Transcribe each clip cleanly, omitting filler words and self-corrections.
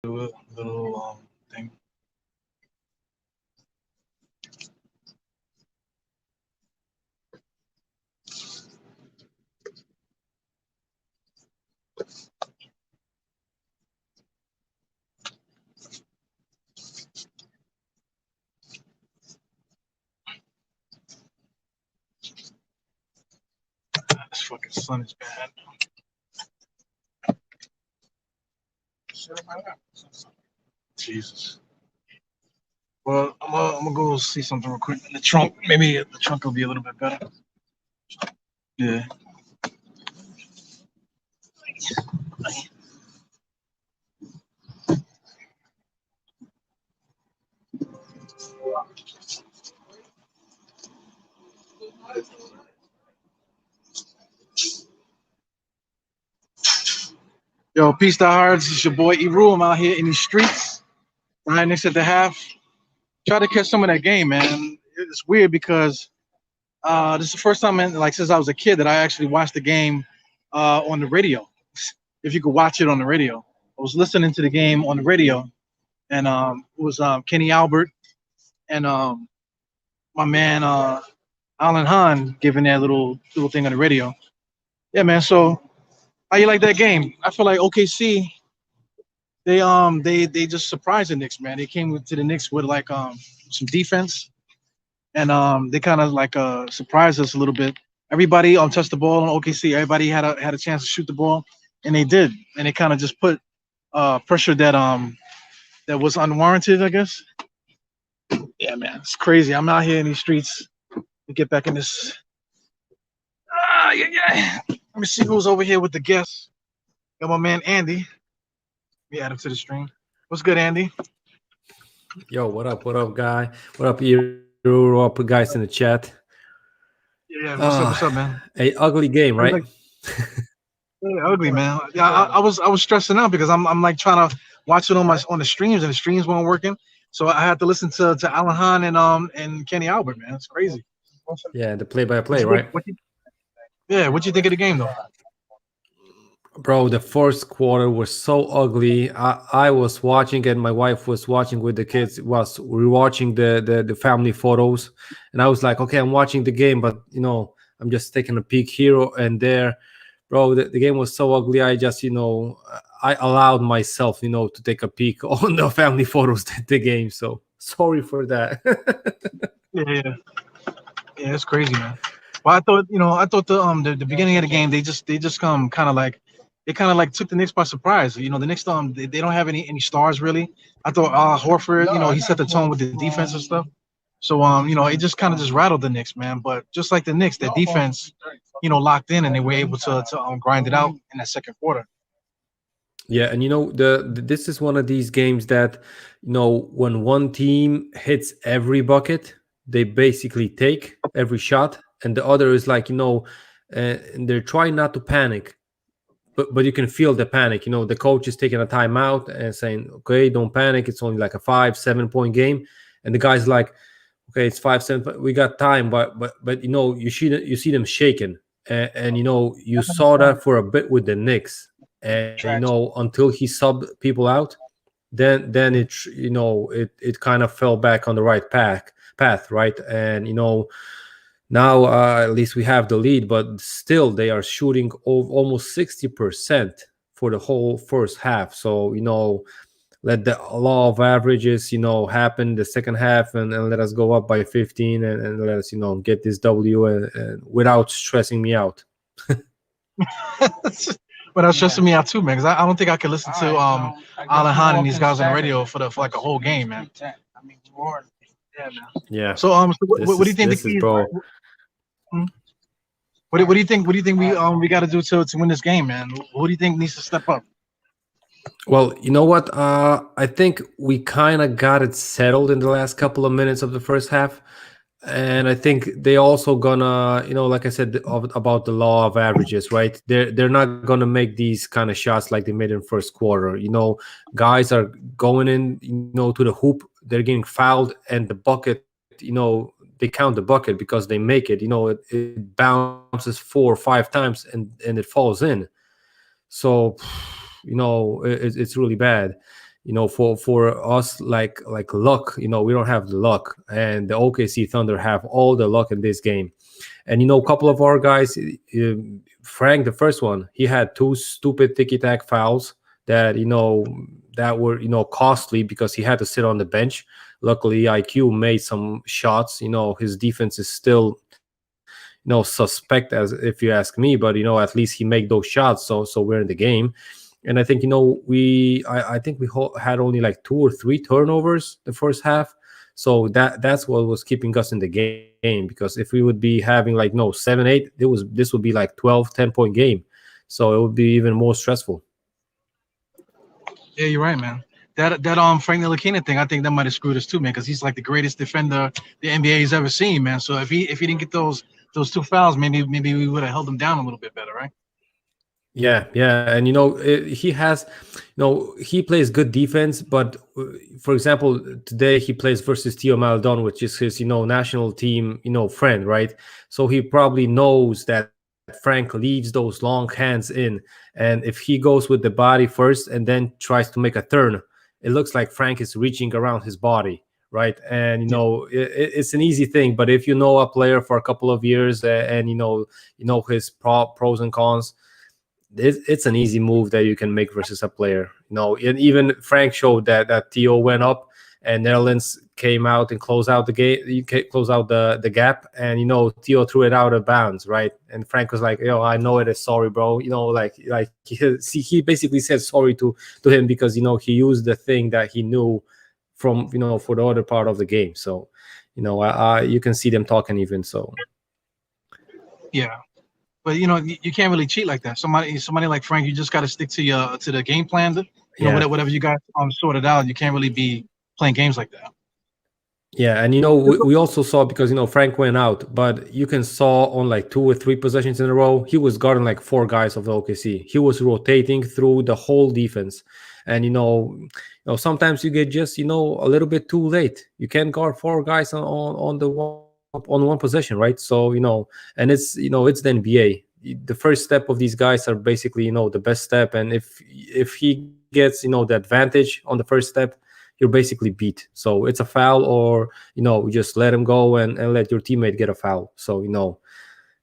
do a little thing. This fucking sun is bad. Jesus. Well, I'm gonna go see something real quick in the trunk. Maybe the trunk will be a little bit better. Yeah. Yo, peace, diehards. It's your boy Eru. I'm out here in these streets. DiehardKnicks at the half. Try to catch some of that game, man. It's weird because this is the first time, since I was a kid, that I actually watched the game on the radio. If you could watch it on the radio, I was listening to the game on the radio, and it was Kenny Albert and my man Alan Hahn giving that little thing on the radio. Yeah, man. So how you like that game? I feel like OKC they just surprised the Knicks, man. They came to the Knicks with like some defense, and they kind of like surprised us a little bit. Everybody touched the ball on OKC. Everybody had a chance to shoot the ball, and they did. And they kind of just put pressure that was unwarranted, I guess. Yeah, man, it's crazy. I'm out here in these streets to get back in this. Yeah. Let me see who's over here with the guests. Got my man Andy. We add him to the stream. What's good, Andy? Yo, what up? What up, guy? What up, Eru? What up, guys in the chat? Yeah. What's up, man? A ugly game, right? Yeah, ugly, man. Yeah, I was stressing out because I'm like trying to watch it on the streams, and the streams weren't working. So I had to listen to Alan Hahn and Kenny Albert, man. It's crazy. Yeah, the play-by-play, right? What you think of the game, though? Bro, the first quarter was so ugly. I was watching, and my wife was watching with the kids. Was rewatching the family photos, and I was like, okay, I'm watching the game, but I'm just taking a peek here and there. Bro, the game was so ugly. I just I allowed myself to take a peek on the family photos of the game. So sorry for that. Yeah, it's crazy, man. Well, I thought the beginning of the game they just kind of like took the Knicks by surprise. The Knicks they don't have any stars really. I thought Horford, he set the tone with the defense and stuff. So it just kind of just rattled the Knicks, man. But just like the Knicks, their defense, locked in, and they were able to grind it out in that second quarter. Yeah, and this is one of these games that when one team hits every bucket, they basically take every shot, and the other is like and they're trying not to panic, but you can feel the panic. The coach is taking a timeout and saying, "Okay, don't panic. It's only like a 5-7 point game," and the guy's like, "Okay, it's 5-7. We got time," but you see them shaking, and you saw that for a bit with the Knicks. And until he subbed people out, then it kind of fell back on the right path, right? And now at least we have the lead, but still they are shooting almost 60% for the whole first half. So let the law of averages happen the second half, and let us go up by 15 and let us get this W and without stressing me out. But that's stressing me out too, man. Because I don't think I could listen to Alan Hahn and these guys on the radio for like a whole game, man. Yeah, man. Yeah. So what do you think the key is, bro? What do you think? What do you think we got to do to win this game, man? Who do you think needs to step up? Well, you know what? I think we kind of got it settled in the last couple of minutes of the first half. And I think they also gonna, like I said about the law of averages, right? They're not gonna make these kind of shots like they made in first quarter. Guys are going in, to the hoop. They're getting fouled, and the bucket, they count the bucket because they make it. It bounces 4 or 5 times and it falls in. So, it's really bad. For us, like luck, we don't have the luck, and the OKC Thunder have all the luck in this game. And a couple of our guys, Frank, the first one, he had two stupid ticky-tack fouls that were costly because he had to sit on the bench. Luckily, IQ made some shots. His defense is still suspect, as if you ask me, but at least he made those shots, so we're in the game. And I think I think we had only like 2 or 3 turnovers the first half, so that's what was keeping us in the game. Because if we would be having like 7-8, this would be like 12-10 point game, so it would be even more stressful. Yeah, you're right, man. That Frank Ntilikina thing, I think that might have screwed us too, man, because he's like the greatest defender the NBA's ever seen, man. So if he didn't get those 2 fouls, maybe we would have held him down a little bit better, right? Yeah, and he has, he plays good defense, but for example, today he plays versus Theo Maledon, which is his, national team, friend, right? So he probably knows that Frank leaves those long hands in, and if he goes with the body first and then tries to make a turn, it looks like Frank is reaching around his body, right? And it's an easy thing, but if you know a player for a couple of years and his pros and cons, it's an easy move that you can make versus a player. And even Frank showed that Theo went up and Netherlands came out and closed out the game. You close out the gap, and Theo threw it out of bounds, right? And Frank was like, I know it is, sorry, bro. Like he basically said sorry to him because he used the thing that he knew from for the other part of the game. So you can see them talking even so. Yeah. But you can't really cheat like that. Somebody like Frank, you just got to stick to the game plan. Whatever you got sorted out. You can't really be playing games like that. Yeah, and we also saw, because Frank went out, but you can saw on like 2 or 3 possessions in a row, he was guarding like 4 guys of the OKC. He was rotating through the whole defense, and sometimes you get just a little bit too late. You can't guard 4 guys on one possession, right? So and it's it's the NBA. The first step of these guys are basically the best step, and if he gets the advantage on the first step, you're basically beat. So it's a foul, or just let him go and let your teammate get a foul. So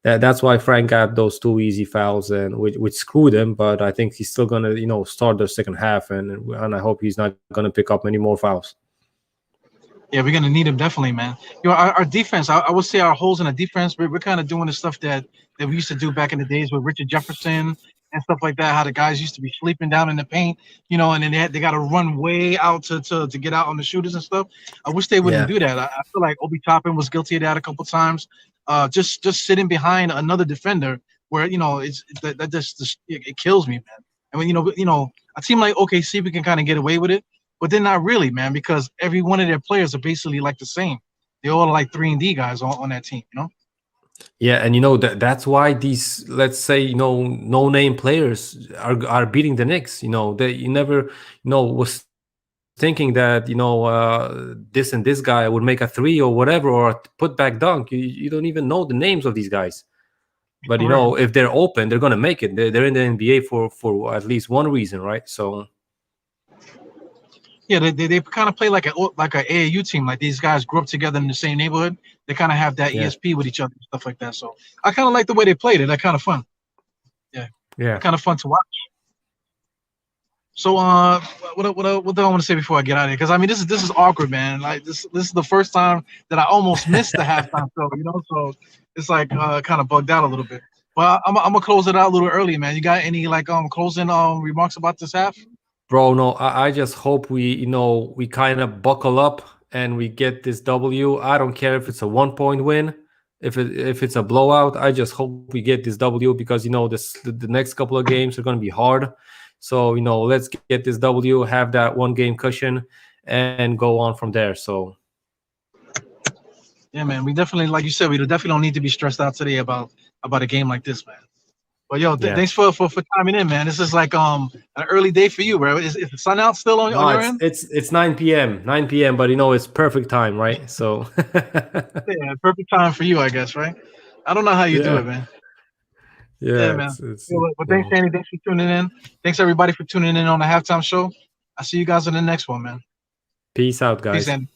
that's why Frank got those 2 easy fouls, and which screwed him. But I think he's still gonna start the second half, and I hope he's not gonna pick up many more fouls. Yeah, we're gonna need him definitely, man. Our defense. I would say our holes in the defense. We're kind of doing the stuff that we used to do back in the days with Richard Jefferson and stuff like that. How the guys used to be sleeping down in the paint, and then they got to run way out to get out on the shooters and stuff. I wish they wouldn't do that. I feel like Obi Toppin was guilty of that a couple times. Just sitting behind another defender, where that just it kills me, man. And when a team like OKC, we can kind of get away with it. But they're not really, man, because every one of their players are basically like the same. They're all like 3-and-D guys on that team, Yeah, and that's why these, let's say, no-name players are beating the Knicks. They never was thinking that this and this guy would make a 3 or whatever, or a put back dunk. You don't even know the names of these guys. But if they're open, they're gonna make it. They're in the NBA for at least one reason, right? So. Yeah, they kind of play like a AAU team. Like these guys grew up together in the same neighborhood. They kind of have that ESP with each other and stuff like that. So I kind of like the way they played it. They're kind of fun. Yeah, kind of fun to watch. So what do I want to say before I get out of here? Because I mean, this is awkward, man. Like this is the first time that I almost missed the halftime show. So it's like kind of bugged out a little bit. But I'm gonna close it out a little early, man. You got any like closing remarks about this half? Bro, no, I just hope we kind of buckle up and we get this W. I don't care if it's a 1-point win, if it's a blowout. I just hope we get this W, because the next couple of games are going to be hard. So let's get this W, have that 1 game cushion, and go on from there. So yeah, man, we definitely, like you said, we definitely don't need to be stressed out today about a game like this, man. But thanks for timing in, man. This is like an early day for you, bro. Is the sun out still on your end? It's 9 p.m. But it's perfect time, right? So yeah, perfect time for you, I guess, right? I don't know how you do it, man. Yeah, man. But thanks, Andy. Thanks for tuning in. Thanks everybody for tuning in on the halftime show. I'll see you guys in the next one, man. Peace out, guys. Peace, Andy.